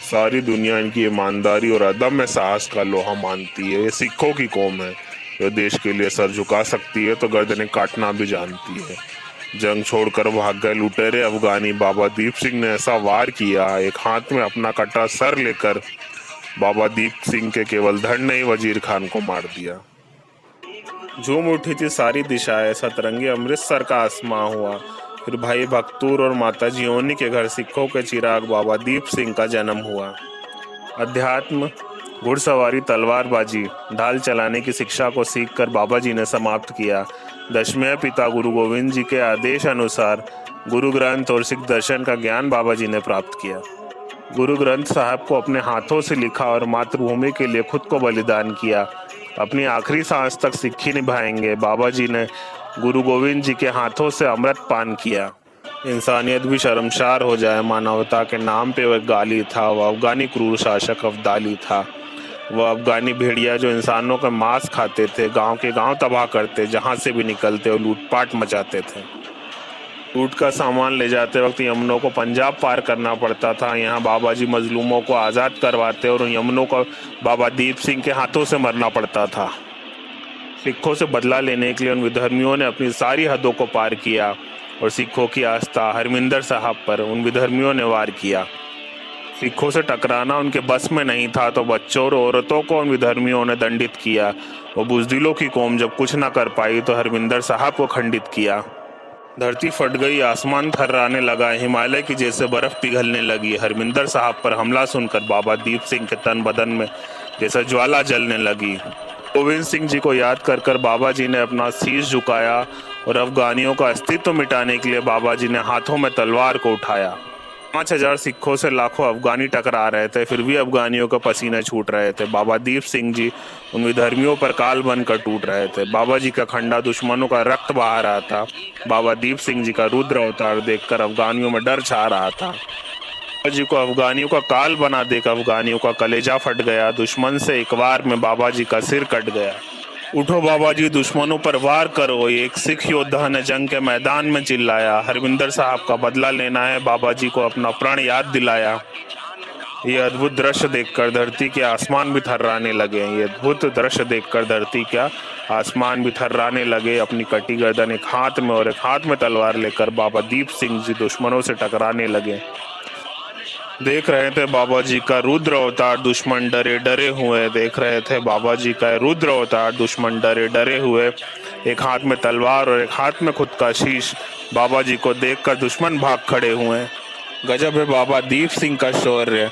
सारी दुनिया इनकी ईमानदारी और अदम्य साहस का लोहा मानती है। ये सिखों की कौम है जो देश के लिए सर झुका सकती है तो गर्दनें काटना भी जानती है। जंग छोड़कर भाग गए लुटेरे अफगानी बाबा दीप सिंह ने ऐसा वार किया, एक हाथ में अपना कटा सर लेकर बाबा दीप सिंह के केवल धड़ ने ही वजीर खान को मार दिया। झूम उठी थी सारी दिशाएं, सतरंगी अमृतसर का आसमां हुआ। फिर भाई बख्तूर और माता जियोनी के घर सिखों के चिराग बाबा दीप सिंह का जन्म हुआ। अध्यात्म, घुड़सवारी, तलवारबाजी, ढाल चलाने की शिक्षा को सीखकर बाबा जी ने समाप्त किया। दशमें पिता गुरु गोविंद जी के आदेश अनुसार गुरु ग्रंथ और सिख दर्शन का ज्ञान बाबा जी ने प्राप्त किया। गुरु ग्रंथ साहब को अपने हाथों से लिखा और मातृभूमि के लिए खुद को बलिदान किया। अपनी आखिरी सांस तक सिक्खी निभाएंगे। बाबा जी ने गुरु गोविंद जी के हाथों से अमृत पान किया। इंसानियत भी शर्मसार हो जाए, मानवता के नाम पे वह गाली था। वह अफगानी क्रूर शासक अब्दाली था। वह अफगानी भेड़िया जो इंसानों का मांस खाते थे, गांव के गांव तबाह करते, जहां से भी निकलते और लूटपाट मचाते थे। लूट का सामान ले जाते वक्त यमनों को पंजाब पार करना पड़ता था। यहाँ बाबा जी मजलूमों को आज़ाद करवाते और यमनों को बाबा दीप सिंह के हाथों से मरना पड़ता था। सिखों से बदला लेने के लिए उन विधर्मियों ने अपनी सारी हदों को पार किया और सिखों की आस्था हरमिंदर साहब पर उन विधर्मियों ने वार किया। सिखों से टकराना उनके बस में नहीं था तो बच्चों और औरतों को उन विधर्मियों ने दंडित किया। वो बुजदिलों की कौम जब कुछ न कर पाई तो हरमिंदर साहब को खंडित किया। धरती फट गई, आसमान थर्राने लगा, हिमालय की जैसे बर्फ पिघलने लगी। हरमिंदर साहब पर हमला सुनकर बाबा दीप सिंह के तन बदन में जैसे ज्वाला जलने लगी। गोविंद सिंह जी को याद कर कर बाबा जी ने अपना शीश झुकाया और अफगानियों का अस्तित्व मिटाने के लिए बाबा जी ने हाथों में तलवार को उठाया। 5000 सिखों से लाखों अफगानी टकरा रहे थे, फिर भी अफगानियों का पसीने छूट रहे थे। बाबा दीप सिंह जी उन विधर्मियों पर काल बनकर टूट रहे थे। बाबा जी का खंडा दुश्मनों का रक्त बहा रहा था। बाबा दीप सिंह जी का रुद्र अवतार देखकर अफगानियों में डर छा रहा था। बाबा जी को अफगानियों का काल बना देकर अफगानियों का कलेजा फट गया। दुश्मन से एक वार में बाबा जी का सिर कट गया। उठो बाबा जी, दुश्मनों पर वार करो, एक सिख योद्धा ने जंग के मैदान में चिल्लाया। हरमिंदर साहब का बदला लेना है, बाबा जी को अपना प्रण याद दिलाया। ये अद्भुत दृश्य देखकर धरती के आसमान भी थर्राने लगे। ये अद्भुत दृश्य देखकर धरती का आसमान भी थर्राने लगे। अपनी कटी गर्दन एक हाथ में और एक हाथ में तलवार लेकर बाबा दीप सिंह जी दुश्मनों से टकराने लगे। देख रहे थे बाबा जी का रुद्र अवतार, दुश्मन डरे डरे हुए। देख रहे थे बाबा जी का रुद्र अवतार, दुश्मन डरे डरे हुए। एक हाथ में तलवार और एक हाथ में खुद का शीश। बाबा जी को देखकर दुश्मन भाग खड़े हुए। गजब है बाबा दीप सिंह का शौर्य।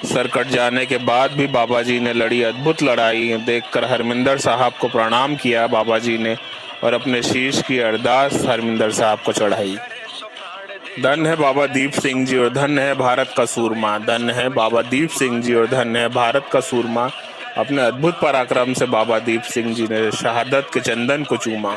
सर कट जाने के बाद भी बाबा जी ने लड़ी अद्भुत लड़ाई। देखकर हरमिंदर साहब को प्रणाम किया बाबा जी ने और अपने शीश की अरदास हरमिंदर साहब को चढ़ाई। धन्य है बाबा दीप सिंह जी और धन्य है भारत का सूरमा। धन्य है बाबा दीप सिंह जी और धन्य है भारत का सूरमा। अपने अद्भुत पराक्रम से बाबा दीप सिंह जी ने शहादत के चंदन को चूमा।